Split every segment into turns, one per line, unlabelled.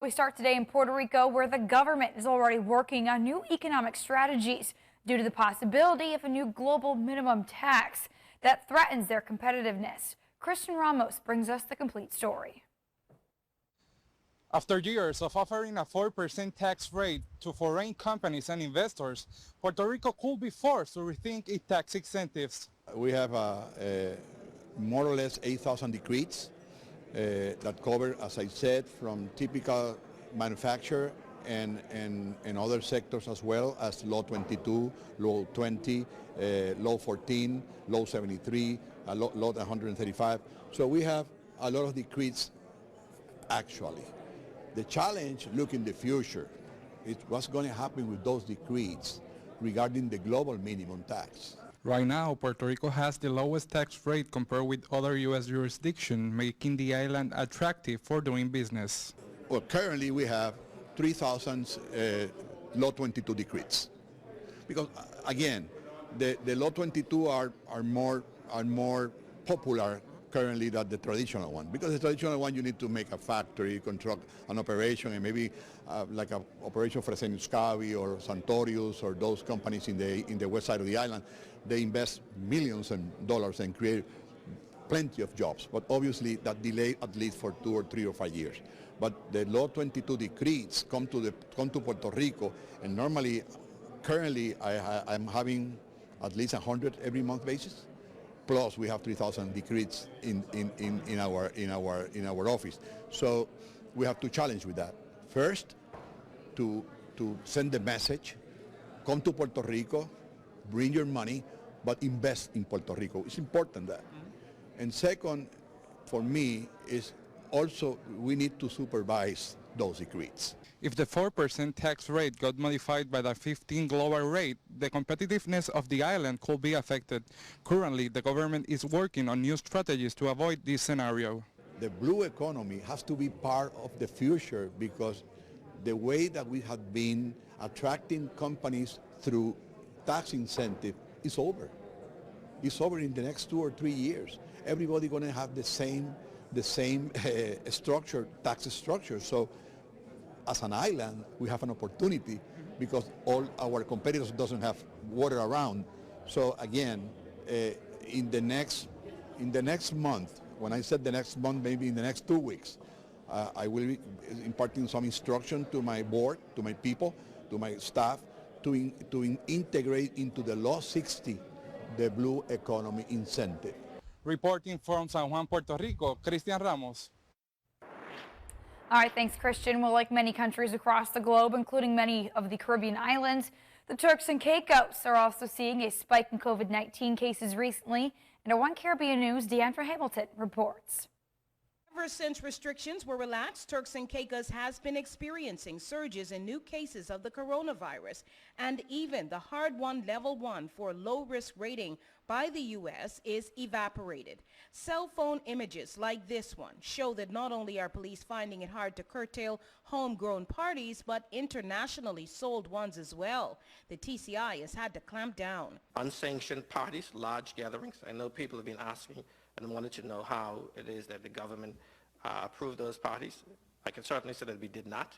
We start today in Puerto Rico, where the government is already working on new economic strategies due to the possibility of a new global minimum tax that threatens their competitiveness. Christian Ramos brings us the complete story.
After years of offering a 4% tax rate to foreign companies and investors, Puerto Rico could be forced to rethink its tax incentives.
We have more or less 8,000 decrees that cover, as I said, from typical manufacture and other sectors as well as Law 22, Law 20, Law 14, Law 73, Law 135. So we have a lot of decrees actually. The challenge, look in the future, is what's going to happen with those decrees regarding the global minimum tax.
Right now, Puerto Rico has the lowest tax rate compared with other U.S. jurisdictions, making the island attractive for doing business.
Well, currently we have 3,000 Law 22 decrees. Because, again, the Law 22 are more popular currently than the traditional one. Because the traditional one, you need to make a factory, construct an operation, and maybe like an operation for Senuscavi or Santorius or those companies in the west side of the island. They invest millions of dollars and create plenty of jobs. But obviously that delay at least for 2 or 3 or 5 years. But the Law 22 decrees come to Puerto Rico, and normally, currently, I'm having at least 100 every month basis. Plus, we have 3,000 decrees in our office. So we have to challenge with that. First, to send the message, come to Puerto Rico, bring your money, but invest in Puerto Rico. It's important that. And second, for me, is also we need to supervise those decrees.
If the 4% tax rate got modified by the 15 global rate, the competitiveness of the island could be affected. Currently, the government is working on new strategies to avoid this scenario.
The blue economy has to be part of the future because the way that we have been attracting companies through tax incentive is over. It's over in the next 2 or 3 years. Everybody going to have the same structure, tax structure. So as an island, we have an opportunity because all our competitors doesn't have water around. So again, in the next month, when I said the next month, maybe in the next 2 weeks, I will be imparting some instruction to my board, to my people, to my staff, to integrate into the Law 60 the blue economy incentive.
Reporting from San Juan, Puerto Rico, Christian Ramos.
All right, thanks, Christian. Well, like many countries across the globe, including many of the Caribbean islands, the Turks and Caicos are also seeing a spike in COVID-19 cases recently. And our One Caribbean News, Deandra Hamilton reports.
Ever since restrictions were relaxed, Turks and Caicos has been experiencing surges in new cases of the coronavirus, and even the hard-won level 1 for low-risk rating by the U.S. is evaporated. Cell phone images like this one show that not only are police finding it hard to curtail homegrown parties, but internationally sold ones as well. The TCI has had to clamp down.
Unsanctioned parties, large gatherings. I know people have been asking and wanted to know how it is that the government approved those parties. I can certainly say that we did not.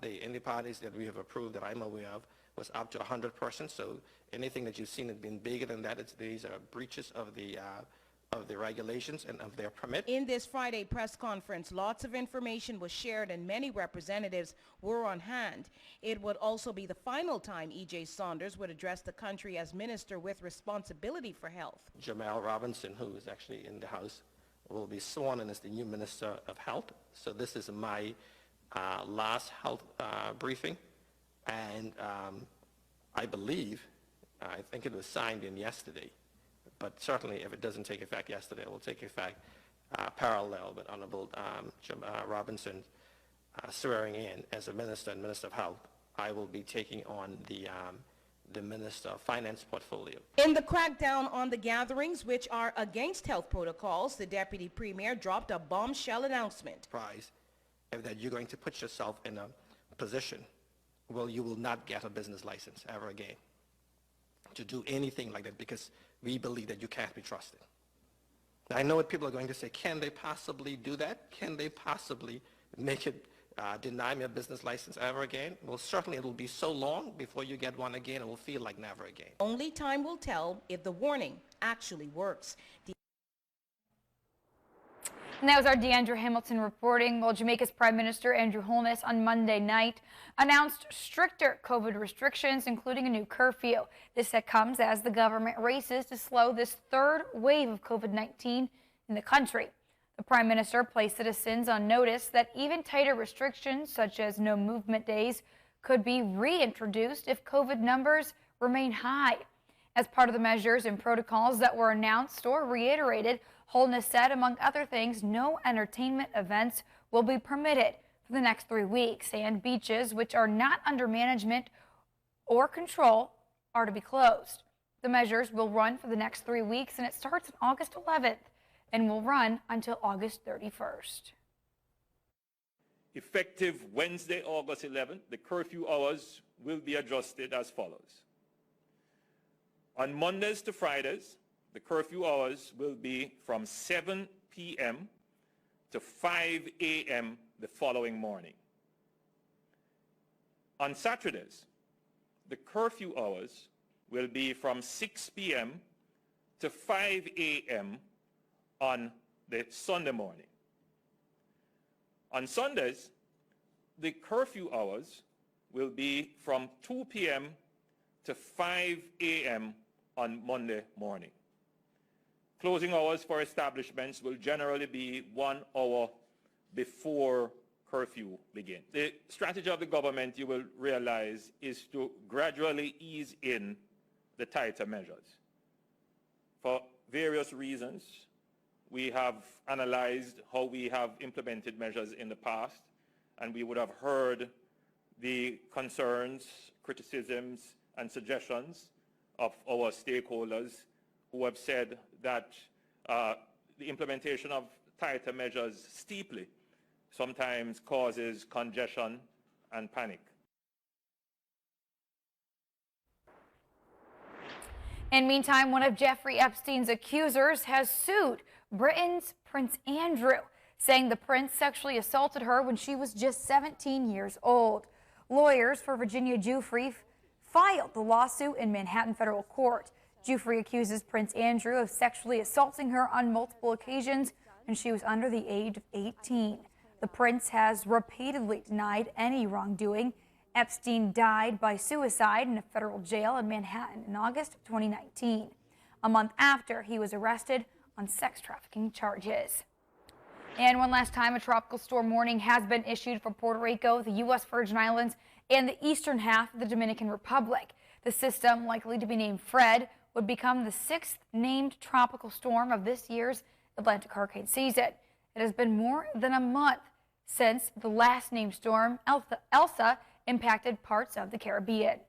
The only parties that we have approved that I'm aware of was up to 100 persons. So anything that you've seen has been bigger than that. These are breaches of the regulations and of their permit.
In this Friday press conference, lots of information was shared and many representatives were on hand. It would also be the final time E.J. Saunders would address the country as minister with responsibility for health.
Jamal Robinson, who is actually in the House, will be sworn in as the new Minister of Health. So this is my last health briefing. And I think it was signed in yesterday. But certainly, if it doesn't take effect yesterday, it will take effect parallel with Honorable Robinson swearing in as a minister and Minister of Health. I will be taking on the Minister of Finance portfolio.
In the crackdown on the gatherings, which are against health protocols, the Deputy Premier dropped a bombshell announcement.
Surprise, that you're going to put yourself in a position where you will not get a business license ever again to do anything like that, because we believe that you can't be trusted. Now, I know what people are going to say. Can they possibly do that? Can they possibly make it deny me a business license ever again. Well, certainly it will be so long before you get one again, it will feel like never again.
Only time will tell if the warning actually works.
And that was our Deandra Hamilton reporting. Well, Jamaica's Prime Minister Andrew Holness on Monday night announced stricter COVID restrictions, including a new curfew. This comes as the government races to slow this third wave of COVID-19 in the country. The Prime Minister placed citizens on notice that even tighter restrictions, such as no movement days, could be reintroduced if COVID numbers remain high. As part of the measures and protocols that were announced or reiterated, Holness said, among other things, no entertainment events will be permitted for the next 3 weeks, and beaches which are not under management or control are to be closed. The measures will run for the next 3 weeks, and it starts on August 11th and will run until August 31st.
Effective Wednesday, August 11th, the curfew hours will be adjusted as follows. On Mondays to Fridays, the curfew hours will be from 7 p.m. to 5 a.m. the following morning. On Saturdays, the curfew hours will be from 6 p.m. to 5 a.m. on the Sunday morning. On Sundays, the curfew hours will be from 2 p.m. to 5 a.m. on Monday morning. Closing hours for establishments will generally be 1 hour before curfew begins. The strategy of the government, you will realize, is to gradually ease in the tighter measures. For various reasons, we have analyzed how we have implemented measures in the past, and we would have heard the concerns, criticisms, and suggestions of our stakeholders who have said that the implementation of tighter measures steeply sometimes causes congestion and panic.
In meantime, one of Jeffrey Epstein's accusers has sued Britain's Prince Andrew, saying the prince sexually assaulted her when she was just 17 years old. Lawyers for Virginia Giuffre filed the lawsuit in Manhattan federal court. Giuffre accuses Prince Andrew of sexually assaulting her on multiple occasions when she was under the age of 18. The prince has repeatedly denied any wrongdoing. Epstein died by suicide in a federal jail in Manhattan in August of 2019, a month after he was arrested on sex trafficking charges. And one last time, a tropical storm warning has been issued for Puerto Rico, the U.S. Virgin Islands, and the eastern half of the Dominican Republic. The system, likely to be named Fred, would become the 6th named tropical storm of this year's Atlantic hurricane season. It has been more than a month since the last named storm, Elsa, impacted parts of the Caribbean.